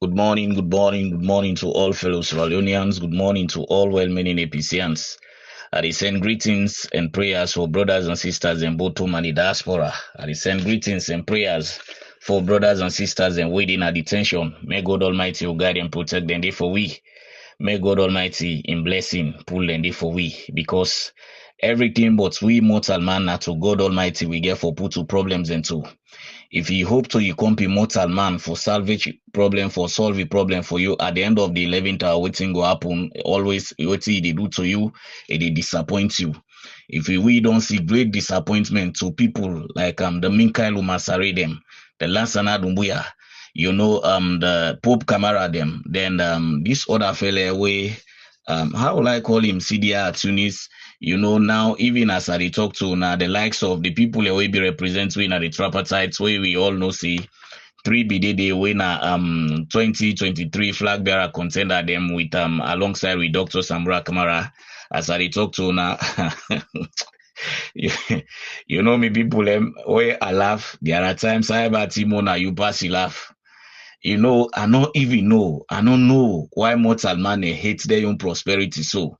Good morning to all fellow Sierra Leoneans. Good morning to all well-meaning APCians. I send greetings and prayers for brothers and sisters in both home and the diaspora. I send greetings and prayers for brothers and sisters in waiting at detention. May God Almighty guide and protect them day for we. May God Almighty in blessing pull them day for we. Because everything but we mortal man na to God Almighty we get for put two problems into. If you hope to you come be mortal man for salvage problem, for solve a problem for you, at the end of the 11th hour, waiting go happen. Always, what they do to you, they disappoint you. If we don't see great disappointment to people like the Minkaelu Masare them, the Lansana Dumbuya, the Pope Camara them, then this other fella way, how will I call him, Sidia Tunis, now even as I talk to now the likes of the people that will be representing the tripartite where we all know see 3BD they winner 2023 flag bearer contender them with alongside with Dr. Samura Kamara as I talk to now. Me people where I laugh. There are times I have Timona you pass you laugh. I don't know why mortal man hates their own prosperity so.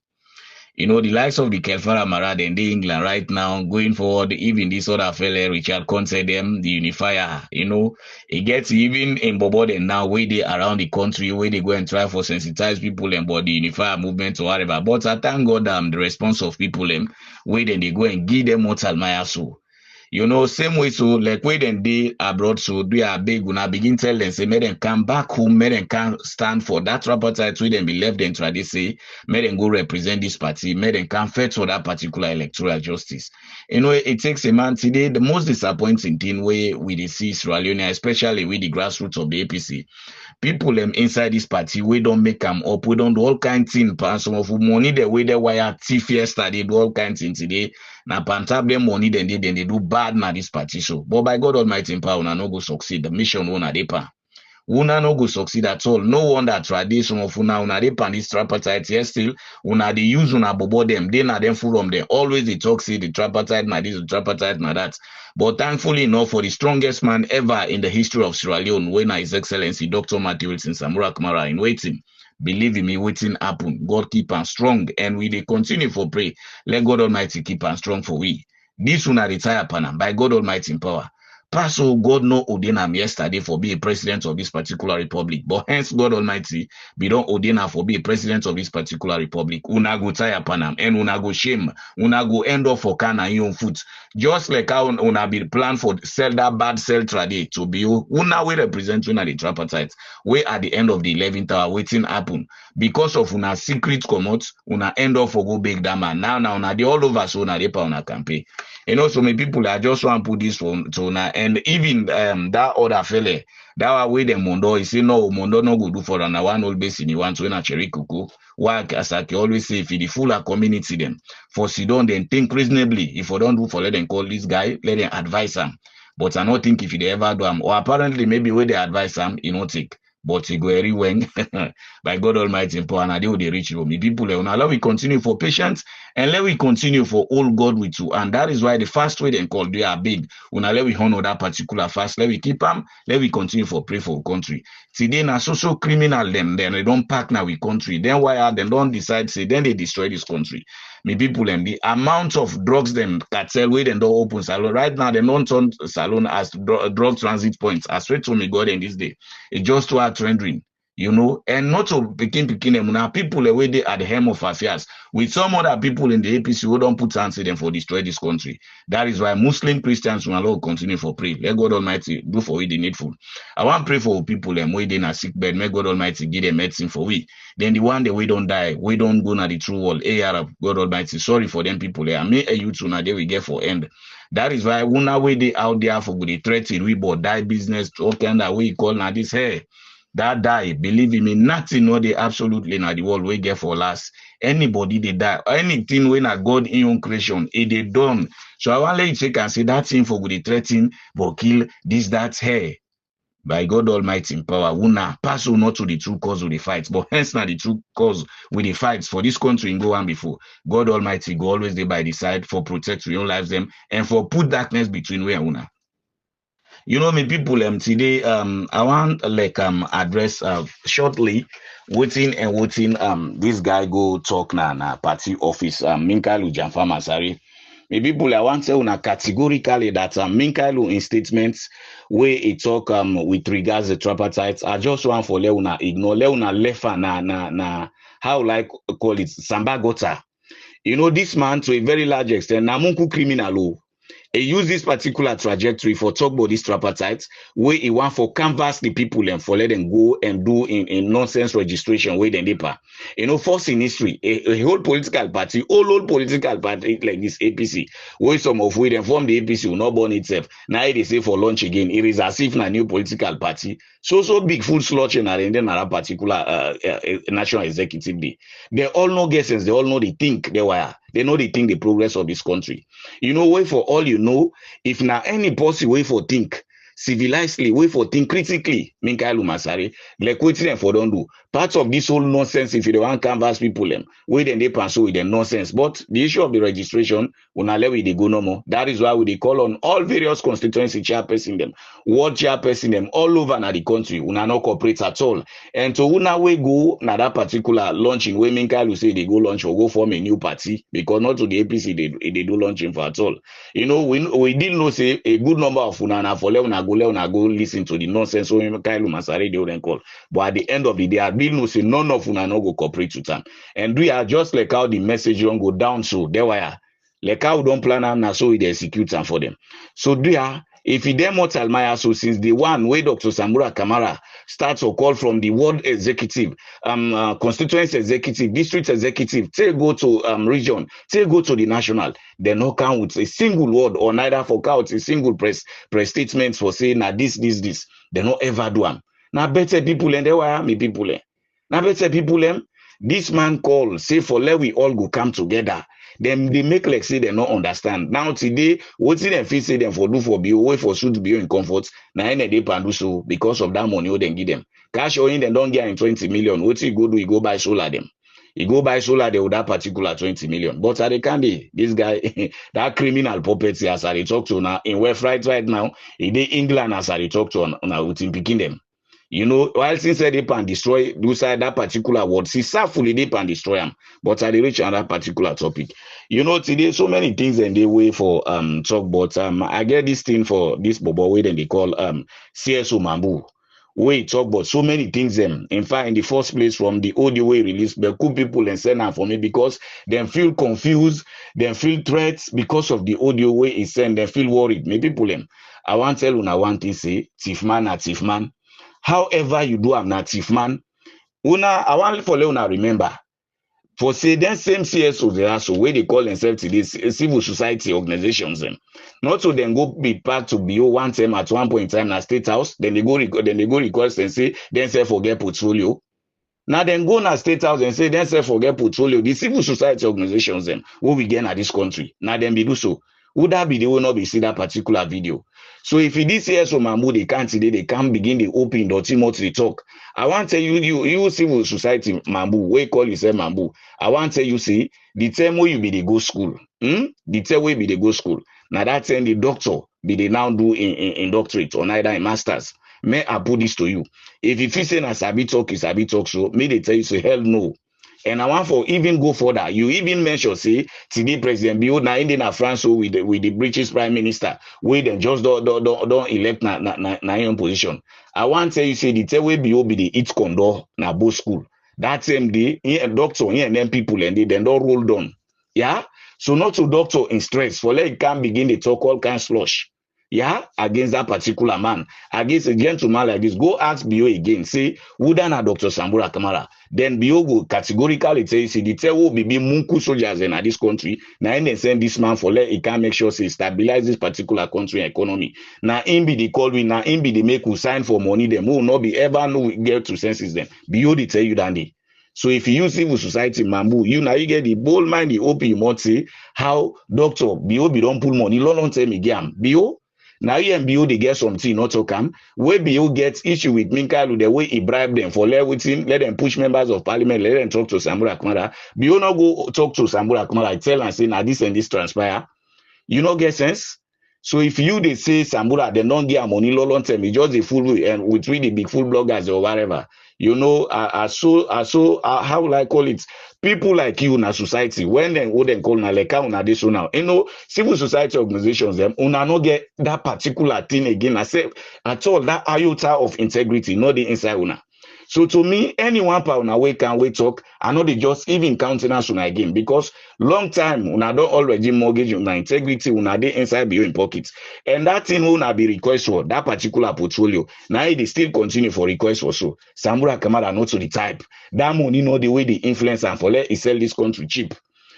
The likes of the Kelfara Marad and the England right now, going forward, even this other fella, Richard Conte, them, the unifier, it gets even in Boboden now, where they around the country, where they go and try for sensitize people and about the unifier movement or whatever. But I thank God the response of people, where then they go and give them mortal maya so. Same way, so like where then they abroad, so they are big when I begin tell them, say, may them come back home, may them can stand for that tripartite, where them be left and try to say, may them go represent this party, may them can fight for that particular electoral justice. It takes a man today, the most disappointing thing where we see Sierra Leone, especially with the grassroots of the APC. People inside this party, we don't make them up, we don't do all kinds of things, some of money the way they wire fiesta, they do all kinds of things today. Now, pantable money, then they do bad na this party. So, but by God Almighty in power, una no go succeed. The mission una depa. Una no go succeed at all. No wonder tradition of una depa this tripartite here still. Una they use una bobo them. They na them full from them. Always they talk see the tripartite na this, the tripartite na that. But thankfully enough for the strongest man ever in the history of Sierra Leone, when His Excellency Dr. Matthew Wilson Samura Kamara in waiting. Believe in me, waiting happen. God keep and strong, and we they continue for pray. Let God Almighty keep and strong for we. This will not retire panam by God Almighty in power. Paso God no ordain yesterday for be a president of this particular republic, but hence God Almighty be don't ordain for be a president of this particular republic. Una go tire panam and una go shame, una go end up for can and your foot. Just like how una be plan for sell that bad sell trade to be una we represent una the tripartite. We at the end of the 11th hour waiting happen because of una secret commot, una end up for go big that man. Now una the all over so una depa una campaign. So many people I just want to put this one to now, and even that other fella, that way the Mondo, he say no, Mondo no go do for an one old base in the one to na cherry cuckoo. Why as I always say, if the fuller community them for Sidon, then think reasonably. If I don't do for let them call this guy, let them advise him. But I don't think if they ever do him, or apparently maybe where they advise him, take. But he go very when by God Almighty in power and they will reach you. Me people let we continue for patience and let we continue for all God with you. And that is why the fast way they call they are big. Let we honor that particular fast. Let we keep them. Let we continue for pray for country. Today na so criminal them. Then they don't partner with country. Then why are they don't decide say then they destroy this country. Me people them the amount of drugs them cartel way they don't open salon right now. They don't turn salon as drug transit points. As straight to me God in this day. It's just to our trending. And not to begin them now people away there at the helm of affairs with some other people in the APC who don't put hands in them for destroy this country. That is why Muslim Christians will continue for pray. Let God Almighty do for we the needful. I want to pray for people them way in a sick bed. May God Almighty give them medicine for we. Then the one that we don't die, we don't go na the true world. Arab God Almighty, sorry for them people there. May a youth na they we get for end. That is why una way they out there for the threaten we bought die business all kind of way call now this hey. That die, believe me, nothing no they absolutely na the world we get for last. Anybody they die, anything when a God in your creation, it they done. So I want to let you take and say that thing for good threaten, but kill this, that, hey. By God Almighty in power, una pass on not to the true cause of the fights, but hence not the true cause with the fights for this country in go on before. God Almighty go always there by the side for protect your lives them and for put darkness between we and una. You know, me people today I want like address shortly waiting this guy go talk na party office Minkalu Jamfa Masari. Me people I want to una categorically that Minkalu in statements where he talk with regards to tripartite. I just want for Leuna ignore Leuna lefa na how like call it Samba Gota. You know, this man to a very large extent namunku criminal. Oh. He use this particular trajectory for talk about this tripartite where he want for canvas the people and for let them go and do in nonsense registration where then paper. You know, first in history, a whole political party, all political party like this APC, where some of we then form the APC will not burn itself. Now they say for launch again, it is as if a new political party. So big full slaughter and then a particular national executive day. They all know guesses, they all know they think they were. They know they think the progress of this country. You know, wait for all you know, if now any policy way for think civilizedly, way for think critically, Minkailu Masari, like waiting them for don't do. Part of this whole nonsense, if you don't want canvas people them, wait then they pass with them nonsense. But the issue of the registration, will not let they go no more. That is why we they call on all various constituency chairperson them, ward chairperson them all over na the country, will not cooperate at all. And to una we go na that particular launching where Minkailu say they go launch or go form a new party, because not to the APC they do launching for at all. You know, we didn't know say a good number of una for una go listen to the nonsense so Kailu Masari they wouldn't call. But at the end of the day, I didn't know say none of una no go cooperate with them. And we are just like how the message don't go down so there were like how we don't plan them now so we execute them for them. So do ya if he dem mortal maya so since the one way Dr. Sambura Kamara starts a call from the ward executive, constituency executive, district executive, they go to region, they go to the national, they no count with a single word or neither for count a single press statements for saying that this. They no ever do them. Now better people and they were me people. Now better people this man call say for let we all go come together. Them they make like say they not understand. Now today, what them feel say them for do for be away for suit be in comfort. Now any they can do so because of that money they give them. Cash owing them don't get in 20 million. What he go do? He go buy solar them. He go buy solar they with that particular 20 million. But at the candy, this guy that criminal property as I talk to now in West right now, in the England as I talk to now with him picking them. You know, while since they can destroy do side that particular word, see fully they can destroy them. But I reach on that particular topic. You know, today so many things and they way for talk, but I get this thing for this bobo way then they call CSO Mambu. We talk about so many things them. In fact, in the first place, from the audio way released, but cool people and send out for me because they feel confused, they feel threats because of the audio way is sent, they feel worried. Maybe people them. I want to tell you one thing say, thief man. However you do am na thief man. I want for una remember. For say then same CSOs they are so where they call themselves to this civil society organizations them. Not to then go be part to BO one time at one point in time na state house, then they go request and say then say forget portfolio. Now then go na state house and say then say forget portfolio. The civil society organizations them what we get at this country. Now then be do so. Would that be they will not be see that particular video? So if it is here so Mambu they can't today, they can't begin the open dirty mouth to talk. I want to tell you civil society Mambu, we call yourself Mambu. I want to tell you see the time where you be the go school. The time where be the go school. Now that time the doctor be they now do in doctorate or neither in masters. May I put this to you. If you say na sabi talk is sabi talk so may they tell you say hell no. And I want for even go further. You even mention say today President Bio na in France so with the British Prime Minister we then just don't elect na your position. I want to tell you say the tell way Bio be the it condor na both school. That same day a doctor and then people and they then don't roll down. Yeah. So not to doctor in stress for let it can begin to talk all kinds slush. Yeah, against that particular man, against a gentleman like this, go ask Bio again. Say, wouldn't a Dr. Sambura Kamara? Then Bio will categorically tell you, see, the tell will be Munku soldiers in this country. Now, they send this man for let it can make sure say stabilize this particular country economy. Now, in be the call we now in be the make who sign for money, them will not be ever no get to senses them. Bio they tell you that day. So if you use civil society Mambu, you now you get the bold mind, the open you might say how Dr. Bio be don't pull money, long tell me game. Bio. Now EMBO they get something not to come. Where BO gets issue with Minkalu the way he bribed them for let them push members of parliament, let them talk to Sambura Kamara. BO not go talk to Sambura Kamara, tell and say now this and this transpire. You know get sense? So if you they say Sambura, they don't get money long term, it's just a full and with the big full bloggers or whatever. You know, how will I call it? People like you in a society, when they wouldn't call na like una this so now. You know, civil society organizations, them una not get that particular thing again. I say at all that iota of integrity, not the inside una. So to me, anyone pa una way can we talk, I know they just even countenance una again because long time una don't already mortgage una integrity una dey inside your pockets. And that thing una be request for that particular portfolio. Now it still continue for request for so. Sambura Kamara not to the type. That money know the way they influence and for let it sell this country cheap.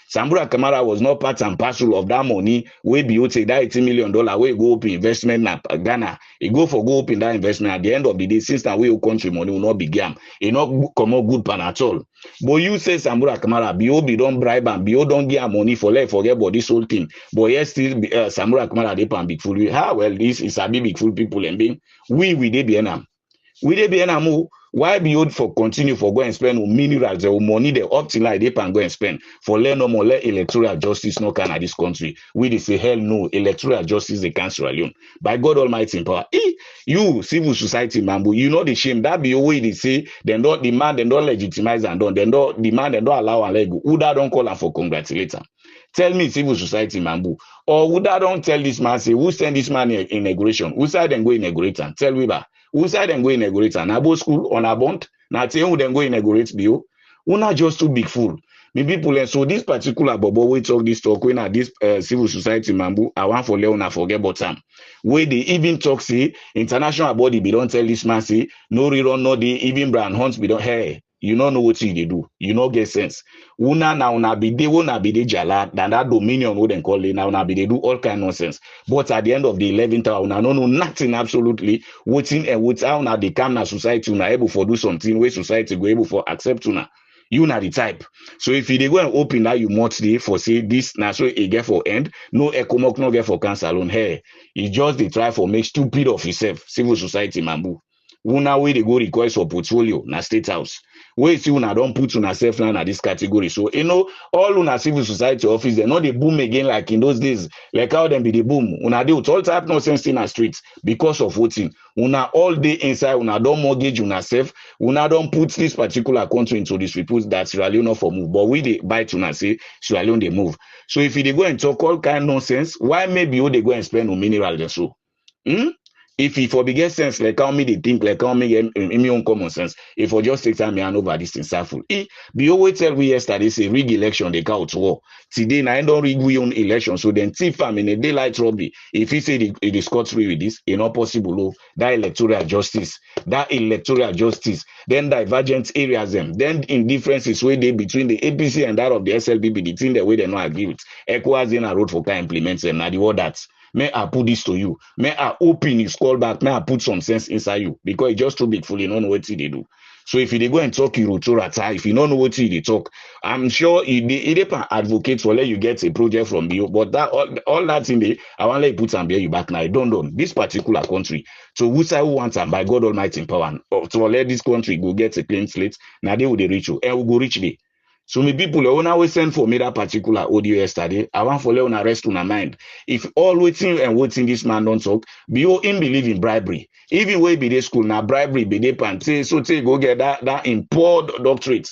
Sambura Kamara was not part and parcel of that money wey BO take that $80 million wey go up in investment na Ghana. He go up in that investment at the end of the day, since that way country money will not be gam. It not come out good pan at all. But you say Sambura Kamara, BO be don't bribe and BO don't give money for let forget about this whole thing. But yes, still Sambura Kamara they pan big fool. How well this is a big fool people and being we dey be enam. We dey be enam. Why be old for continue for go and spend minerals or money they up till like they can go and spend for let no more let electoral justice no can at this country. We they say hell no, electoral justice they can't alone. By God Almighty in power. You civil society mambo, you know the shame that be way they say they don't demand, they don't legitimize and don't they don't demand, they don't allow and let go. Who that don't call and for congratulate them? Tell me civil society mambo. Or who that don't tell this man say who send this man in inauguration? Who side them go inaugurate and tell we back. Who side them go inaugurate and abo school on a bond? Now tell who them go inaugurate bio. Who not just too big fool. Me people and so this particular bobo we talk this talk when at this civil society mambo, I want for Leona forget about them. Where they even talk say international body be don't tell this man say no rerun no they even brand hunts be don't hey. You don't know what they do. You don't get sense. Una be de jala than that dominion would call it now. Una be they do all kind of nonsense. But at the end of the 11th hour, una no know nothing absolutely. Waiting and what's how now they come na society una able for do something where society go able for accept una. You na the type. So if you they go and open that you must day for say this na so a get for end, no economic no get for cancer alone. Hey, you just they try for make stupid of yourself. Civil society mambu. Una way they go request for portfolio na state house. Where see una don't put una self now na this category. So you know all una civil society office they not they boom again like in those days. Like how them be the boom. Una do all type nonsense in the streets because of voting. Una all day inside una don't mortgage una self. Una don't put this particular country into this report that Sierra Leone for move. But we they bite una say Sierra Leone they move. So if they go and talk all kind of nonsense, why maybe you they go and spend on mineral then so? If he for get sense, like how me they think, like how me in own common sense, if for just take time me hand over this thing sarful. Be always tell we yesterday say rig election they count war. Today now I don't rig we own election. So then thief am in a daylight robbery. If he say it is scot free with this, it's not possible. Oh, that electoral justice, then divergent areas them, then indifferences where they between the APC and that of the SLBB, the thing the way they not agree with. ECOWAS in a road for can implement them. Now the word that. May I put this to you? May I open his call back? May I put some sense inside you? Because it's just too big for you don't know what they do. So if they go and talk you to rata, if you don't know what they talk, I'm sure they advocate for let you get a project from you. But that all that in there, I want to put some bear you back now. Don't this particular country. So who say who wants and by God Almighty in power to let this country go get a clean slate? Now they will reach you. And we go reach there. So me people when always send for me that particular audio yesterday. I want for let una rest on my mind. If all waiting and waiting this man don't talk, be in believe in bribery. Even way be the school now bribery be they pan say so say go get that import doctorate.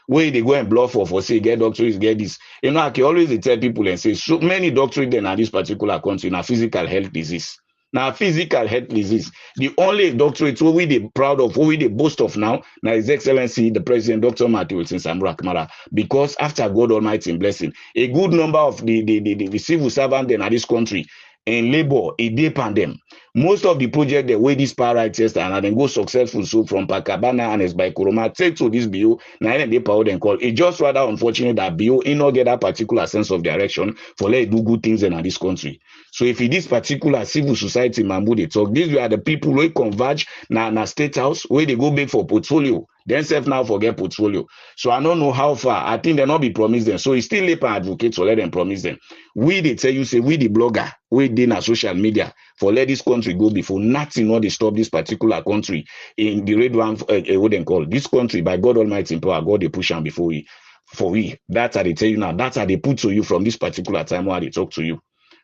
Where they go and bluff for say get doctorates, get this. You know, I can always tell people and say so many doctorates then at this particular country now physical health disease. Now, physical health disease. The only doctorate what we they proud of, what we they boast of now His Excellency, the President, Dr. Matthew Sambura Kamara, because after God Almighty blessing, a good number of the civil servants in this country in labor, it depend them. Most of the project the way this power right test and then go successful so from Pakabana and by Kuroma take to this BO, now they power then call. It just rather unfortunate that BO in not get that particular sense of direction for let do good things in this country. So if in this particular civil society mambu they talk, these are the people who converge na state house where they go big for portfolio. Then self now forget portfolio. So I don't know how far. I think they not be promised them. So it's still labor advocates to let them promise them. We they tell you say we the blogger, we did na social media for let this country go before nothing not they stop this particular country in the red one what they call this country by God Almighty in power. God they push on before we for we. That's how they tell you now. That's how they put to you from this particular time while they talk to you.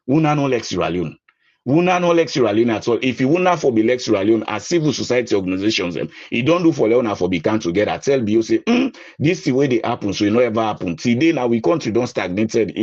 Una no like Sierra Leone. Una no like Sierra Leone at all. If you wanna for be like Sierra Leone as civil society organizations, them, it don't do for Leona for be come together. Tell BO say, this is the way they happen, so it no ever happen. Today now we country don't stagnated.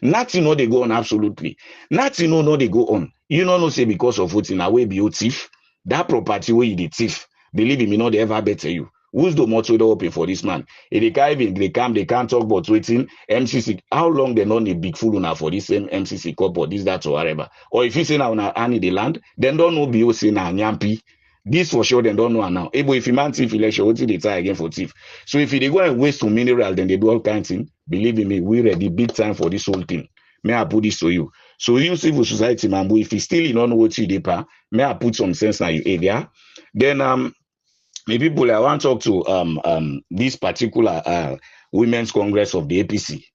Nothing no they go on absolutely. Nothing no they go on. You know say because of voting away BO thief. That property where you the thief. Believe me, no they ever better you. Who's the motto they open for this man? If they can't even they can't talk about waiting MCC. How long they not a big fool now for this same MCC cup or this, that, or whatever? Or if you say now any the land, then don't know BOC now nyampi. This for sure, they don't know now. But if you man thief election, what they try again for thief? So if they go and waste some mineral, then they do all kinds of things. Believe in me, we ready big time for this whole thing. May I put this to you? So you civil society man, if you still don't know what you do, may I put some sense in your area? Then maybe people I want to talk to this particular Women's Congress of the APC.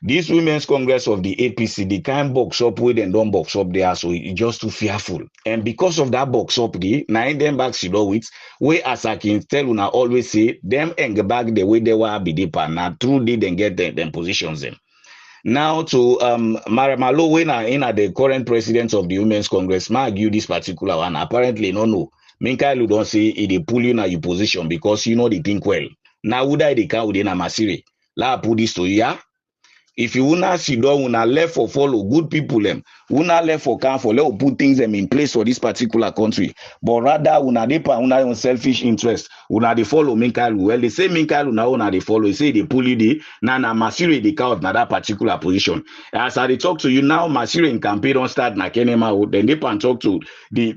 This Women's Congress of the APC, the kind box up with and don't box up there, so it's just too fearful. And because of that box up, now them back you know it, where as I can tell you now always say them and back the way they were be deeper. Now through they then get them positions them. Now to Maramalo, when in the current president of the Women's Congress, ma argue this particular one. Apparently, no. Minkailu don't say they pull you na your position because you know they think well. Now would I they can within a masiri? La put this to ya. If you wanna sit down, una left for follow good people them, una left for can for let put things them in place for this particular country. But rather una they pa una own selfish interest, una they follow Minkailu. Well, they say Minkailu now una they follow. They say they pull you the na masiri they count na that particular position. As I they talk to you now, masiri in campaign don't start na kenema. Then they can talk to the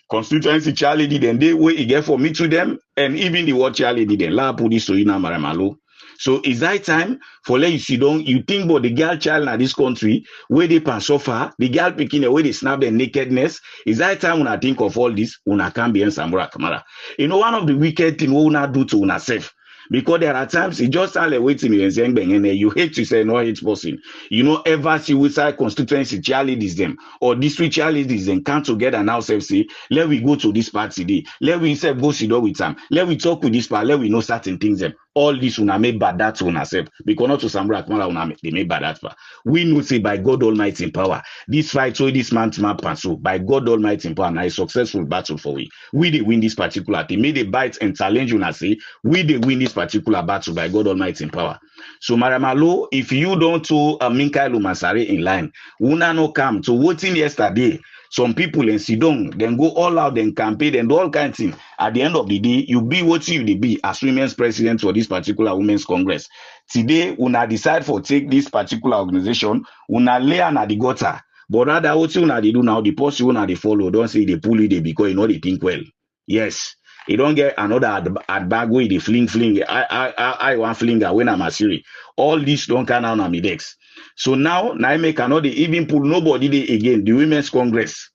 constituency charity, then they way it get for me to them, and even the word charity, then la put this to you now, Maramalo. So is that time for let you sit down, you think about the girl child in this country, where they can suffer, the girl picking away they snap their nakedness. Is that time when I think of all this, una can be in Samura Kamara. You know, one of the wicked things we una do to una self. Because there are times it just sounds like waiting you hate to say no hate person. You know, ever see which side constituency cheerleaders them or district cheerleaders them come together now say, let we go to this party today. Let we say go sit down with them. Let we talk with this part. Let we know certain things them. All this una make bad that to ourselves. Because not to Samra Kamala una they make bad that. We know say by God Almighty in power. This fight so this man to map and so by God Almighty in power now a successful battle for we. We they win this particular thing. May they bite and challenge una say we they win this particular battle by God Almighty in power. So Maramalo, if you don't to Minkailu Masare in line, una no come to voting yesterday. Some people in Sidong then go all out and campaign and do all kinds of things. At the end of the day, you be what you be as women's president for this particular Women's Congress. Today, una decide for take this particular organization, una lay on the gutter. But rather what you una they do now, the post you una they follow, don't say they pull it because you know they think well. Yes. You don't get another at bag way they fling. I want flinger when I'm a Siri. All this don't come out on my decks. So now I make another even pull nobody day again. The Women's Congress.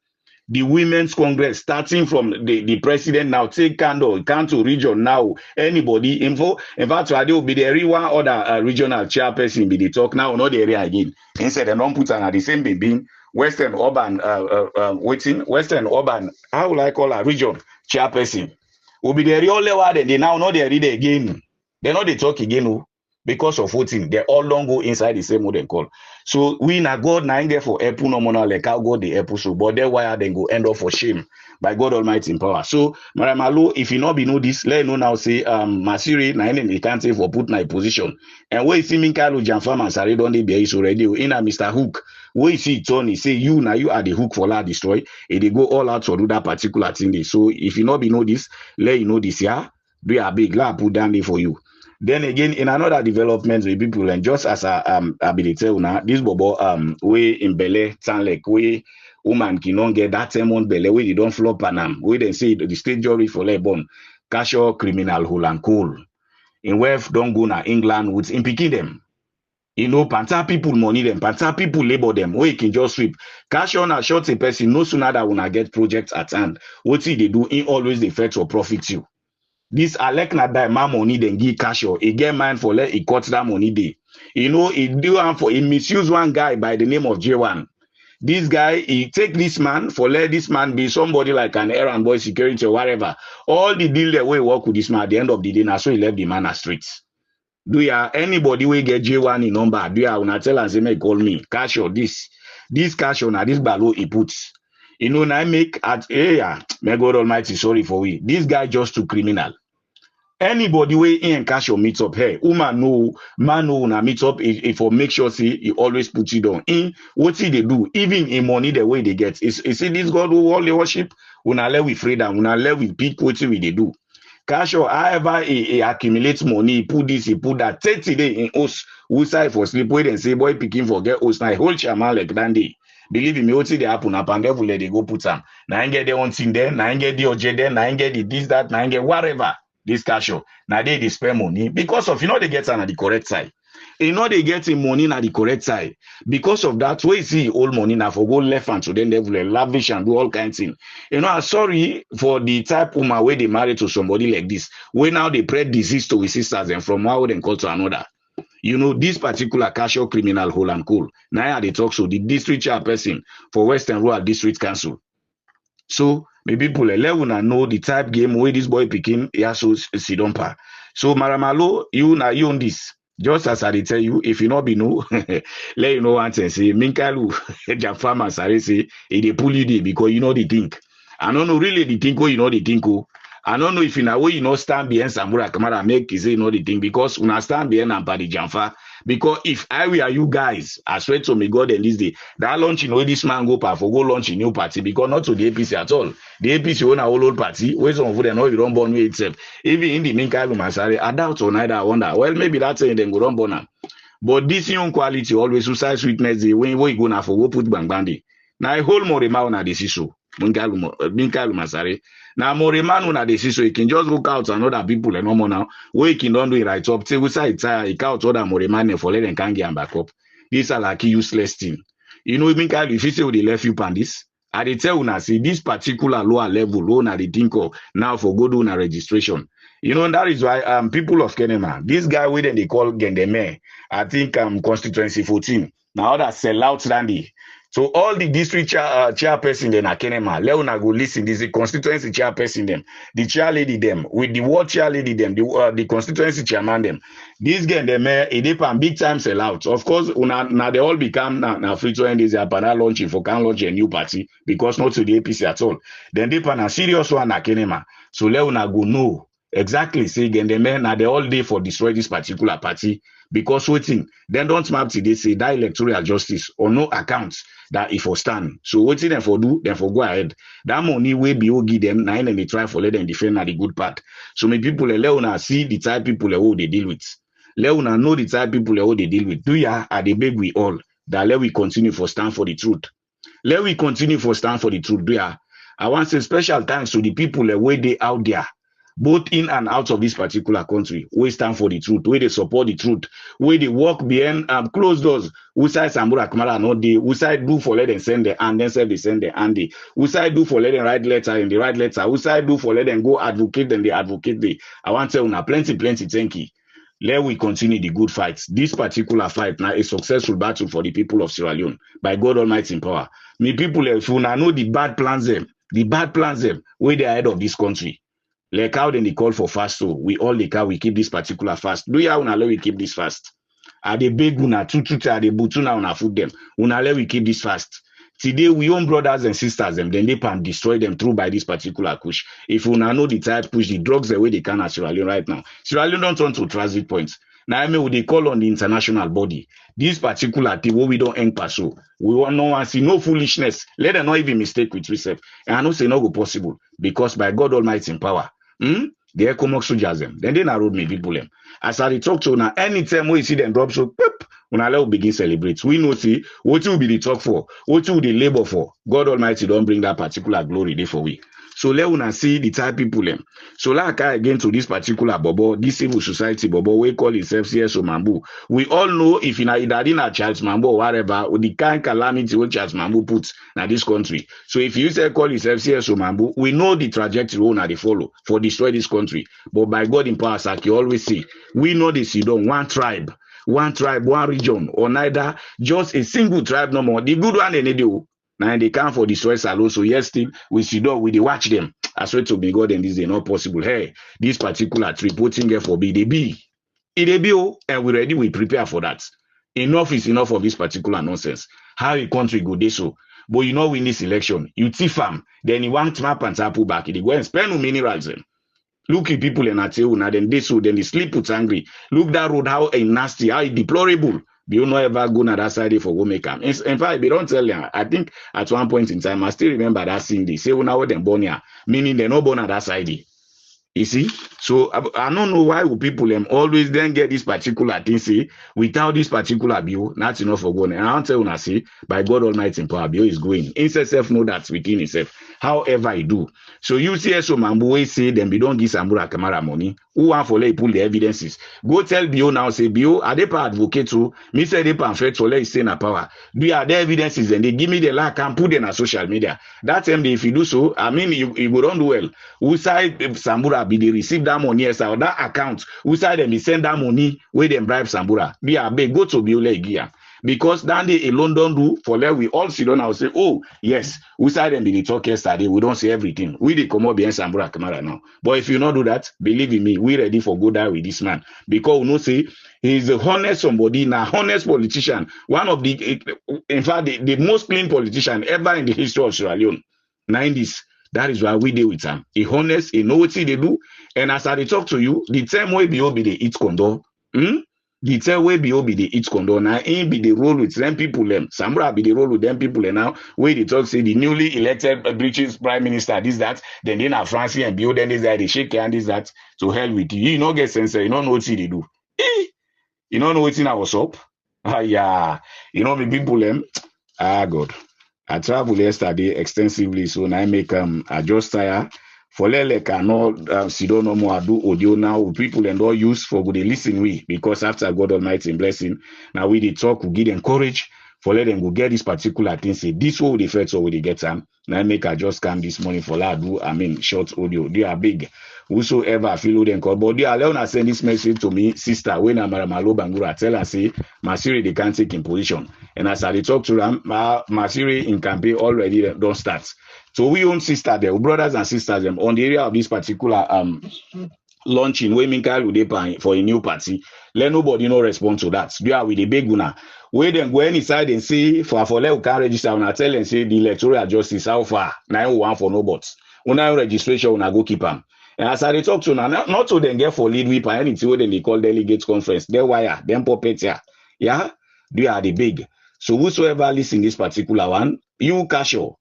The Women's Congress, starting from the president now, take Kanto region now, anybody, info. In fact, they will be the every one other regional chairperson be the talk now, not the area again. Instead, they don't put on the same being Western Urban, Western Urban, how will I call a region chairperson? Will be the only one they now know they read again. They know they talk again because of voting. They all don't go inside the same modern call. So we na God na there for Apple no more like how God the Apple so but then why then go end up for shame by God Almighty in power. So Maramalo, if you not be know this, let know now say Masiri na they can't say for put na position. And where you see Minkailu Janfa Masari don't they be already in a Mr. Hook. Where you see Tony say you are the hook for la destroy, and they go all out to do that particular thing. So if you not be know this, let you know this yeah, do a big la put down there for you. Then again, in another development with people, and just as I be tell now, this bobo way in Bele sound like way woman cannot get that 10-month belly where they don't flop panam. We then say the state jury for Lebon, casual criminal whole and cool. In West don't go na England with impicking them. You know, Panta people money them, Panta people labor them, where you can just sweep. Cash on a short a person, no sooner that when I get projects at hand. What see they do, in always the effect or profit you. This Alec na die my money then give cash or he get mine for let he cut that money day. You know, he do one for he misuse one guy by the name of J1. This guy, he take this man for let this man be somebody like an errand boy, security or whatever. All the deal that we work with this man at the end of the day, now so he left the man at streets. Do ya anybody we get J1 in number? Do ya when I tell and say, may call me cash or this? this cash on this balo he puts. You know, now make at may God Almighty sorry for we. This guy just too criminal. Anybody way in cash or meet up, hey, woman no, man no, na meet up if for make sure see he always put it on. In what see they do, even in money the way they get. Is see this God who all the worship, una let we freedom, una let we pick what we they do. Cash or however he accumulates money, he put this, he put that 30 days in host, who side for sleep, wait and say, boy, picking forget host, now whole chairman like that day. Believe me, what see they happen up and devil let they go put some. Now I get the one thing there, now I get the OJ there, now I get the this, that, now I get whatever. This cash out. Now they spend money because of they get on the correct side. They get money on the correct side. Because of that, we see old money now for go left and to then they will lavish and do all kinds of things. I'm sorry for the type of woman where they married to somebody like this. Where now they spread disease to his sisters and from one then call to another. This particular cash out criminal hole and cool. Now they talk so the district chairperson for Western Rural District Council. So maybe people let know the type game where this boy picking so sidonpa. So Maramalo, you on this. Just as I tell you, if you not be no, let you know and say Minkalu Jafama say they pull you there because you know the think. I don't know really the think you know the think. I don't know if in a way you know stand behind Samura Kamara make is you know the thing because when I stand behind Ampadi Janfa. Because if I were you guys, I swear to me God and this day, that launch this man go for go launch a new party because not to the APC at all. The APC own a whole old party, where some of them know you don't born with itself. Even in the Minkalu Masari, I doubt or neither I wonder. Well, maybe that's saying then go run born. But this young quality always suicide sweetness, the when you gonna for go put bang bandi. Now a whole more amount na this issue. Minkalu Masari. Now more man na this so you can just look out and other people and no more now. Where you can don't do it right up. Say we say it's a count other more man for let them can get back up. These are like useless thing. Minkalu, if you say they left you pan this, I they tell una see this particular lower level loan at the think of now for go do na registration. That is why people of Kenema, this guy with they call Gendeme, I think constituency 14. Now that sell out Randy. So all the district chairperson then at Kenema, Leona go listen. This is the constituency chairperson them, the chair lady them, with the ward chair lady them, the constituency chairman them. This game them they pan big time sell out. Of course, now they all become now free to end this panel launching for can launch a new party because not to the APC at all. Then they pan a serious one at Kenema. So Leona go no. Exactly, say again, the men are they all day for destroy this particular party because waiting, then don't map to they say that electoral justice or no accounts that if for stand. So waiting them for do, then for go ahead. That money will be give them nine and they try for let them defend at the good part. So many people Leona see the type people who they deal with. Leona know the type people who they deal with. Do ya are they beg we all that let we continue for stand for the truth. Let we continue for stand for the truth. Do ya? I want to say special thanks to the people where they out there. Both in and out of this particular country, we stand for the truth, where they support the truth, where they work behind closed doors. Who side Samura Kamara not they, who side do for let them send the and then say they send the and they, who side do for let them write letter in the write letter, who side do for let them go advocate then they advocate they. I want to tell you plenty, thank you. Let we continue the good fights. This particular fight now a successful battle for the people of Sierra Leone by God Almighty in power. Me people if you know the bad plans them, where they are ahead of this country. Like how then they call for fast, so we all like how we keep this particular fast. Do ya una let we keep this fast? Are they big una two are they butuna una food them? Una let we keep this fast. Today we own brothers and sisters them, then they can destroy them through by this particular push. If una know the type push the drugs the way they can at Sierra Leone right now. Sierra Leone don't turn to transit points. Now I mean they call on the international body. This particular thing what we don't end so. We want no one see no foolishness. Let them not even mistake with reserve. And I know say no go possible because by God Almighty in power. They Ecomox soldiers them. Then they road me people them. As I talk to now, anytime we see them drop so pep, when I let begin celebrate. We know see what will be the talk for, what will the labor for. God Almighty don't bring that particular glory there for we. So let una see the type people them. So like I again to this particular bobo, this civil society bobo, we call itself CSO Mambu. We all know if in a Charles Mambu or whatever, with the kind calamity which Charles Mambu puts in this country. So if you say call itself CSO Mambu, we know the trajectory we they follow for destroy this country. But by God in power, like you always see, we know this you don't one tribe, one region, or neither just a single tribe no more. The good one they do. Now they come for destroy Salo. So yes, still we see do we watch them. I swear to be God and this is not possible. Hey, this particular trip voting here for BDB. It be and we ready, we prepare for that. Enough is enough of this particular nonsense. how a country go this so. But you know win this election, you thief am, then you want map and pull back, they go and spend minerals them. Look at people in Ateu, now then they so then they sleep with angry. Look that road, how nasty, how deplorable. You no ever go na that side for go make am. In fact, they don't tell you. I think at one point in time, I still remember that scene. They say, "Una them born here," meaning they no born at that side. You see, so I don't know why would people them always then get this particular thing. See, without this particular bill, not enough for going. And I'll tell you, see, by God Almighty in power, bill is going. Inside self know that within himself. However, I do. So you see, so Mambo say them, we don't give Sambura Kamara money. Who want for let pull the evidences? Go tell Bio now. Say Bio, are they per advocate to me? Say they pamphlet for let stay na power. Do you have the evidences? And they give me the lack and put them on social media. That time, if you do so, I mean, you go don't do well. Who side Sambura be they receive that money yes, or that account? Who side them be send that money where them bribe Sambura? Be a big go to Bio Legia. Because that day alone don't do for let we all sit down and say, oh yes, we side them be the talk yesterday. We don't say everything. We they come up behind Sambura Kamara now. But if you not do that, believe in me, we ready for go die with this man. Because we know say he's a honest somebody, now honest politician. One of the, in fact, the most clean politician ever in the history of Sierra Leone. 90s. That is why we deal with him. He honest, he know what they do. And as I talk to you, the time way be the eat condor. The tell way be the each condor now in be the role with them people them. Sambura be the role with them people and now where they talk say the newly elected British Prime Minister this that then have Francie and Bio then this that they shake hand this that to hell with you. You don't get sense, you don't know what they do. You don't know what I was up. Yeah. You know me people them. God. I traveled yesterday extensively, so now I make I just tire. For lele cannot sit down no more do audio now people and all use for good listen we because after God Almighty blessing now we dey talk we give them courage for let them go get this particular thing say this way they first so we get them now I make I just come this morning for la do I mean short audio they are big whosoever feel them call but they are let send this message to me sister when I'm Malo Bangura tell her say Masiri they can't take in position and as I talk to them Masiri in campaign already don't start. So we own sister there, brothers and sisters them on the area of this particular launching where Minkal would pay for a new party. Let nobody no respond to that. Do you with the big guna? Where then go inside and see for let can register and I tell and say the electoral justice how far 901 for no bots. Una registration una go keep them. And as I talk to now, not to then get for lead whip and anything what they call delegates conference. They wire, them puppet here. Yeah, they are the big. So whosoever listen this particular one, you cash your.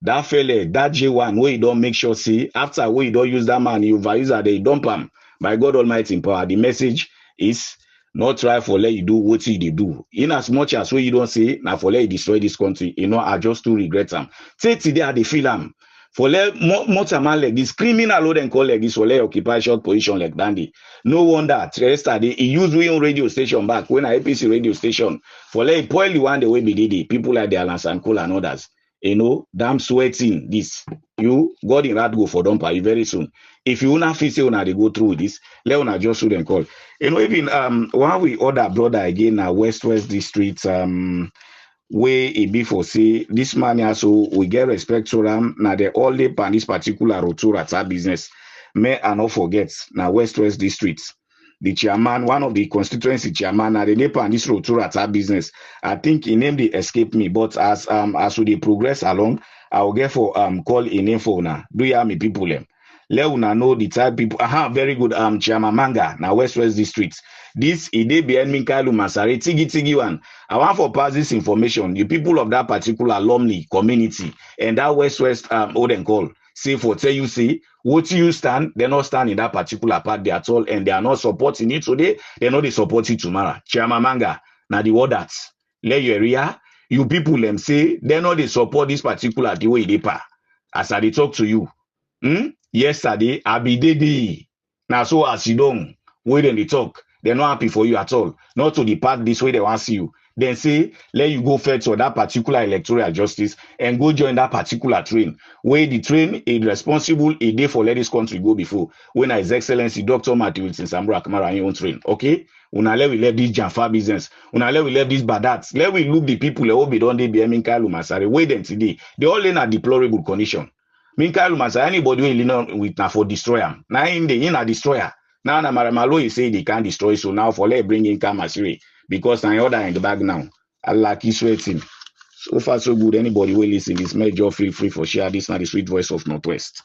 That fella, that J1, where you don't make sure, see, after where you don't use that man, you use that they dump him. By God Almighty in power, the message is not try for let you do what they do. In as much as where you don't say, now for let you destroy this country, you know, I just to regret them. Say today, they feel them. For let much a man like this, criminal load and call like this, for let occupy short position like Dandy. No wonder, yesterday, he used we on radio station back, when I APC radio station, for let point the one the way we did it, people like the Alans and Cole and others. You know, damn sweating this. You God in rat go for dumper you very soon. If you wanna feel say una they go through this, let una just shoot and call. You know, even while we order brother again now West District where it be for say this man here, so we get respect to them. Now they all live on this particular rotorata business. May I not forget now West District. The chairman, one of the constituency chairman, the NEPA and this road to that business. I think he named the escape me, but as we progress along, I will get for call a name for now. Do you have me people them? Let una know the type people. Very good. Chairman Manga now West District. This ide behind Minkailu Masare Tigi one. I want for pass this information. The people of that particular Lumley community and that West Oden call. Say for tell you say what you stand, they not stand in that particular part there at all, and they are not supporting it today, they're not supporting it tomorrow. Chairman Manga, now the word that let your area, you people them say they not they support this particular the way they pay. As I talk to you. Yesterday, I be dedi. Now so as you don't wait and they talk, they're not happy for you at all. Not to depart this way they want to see you. Then say, let you go first for that particular electoral justice and go join that particular train. Where the train is responsible a day for let this country go before. When His Excellency Dr. Matthew Wilson Sambura Kamara on your own train. Okay? Una let we left this Janfa business. Una let we left this Badat. Let we look the people who be done they be Minkailu Masare. Wait them today. They all in a deplorable condition. Minkailu Masare, anybody will lean with now for destroyer. Now in a destroyer. Now na Maramalo is say they can't destroy, so now for let bring in Kamasiri. Because I order in the bag now. Allah keep sweating. So far, so good. Anybody will listen this major, feel free for share. This now the sweet voice of Northwest.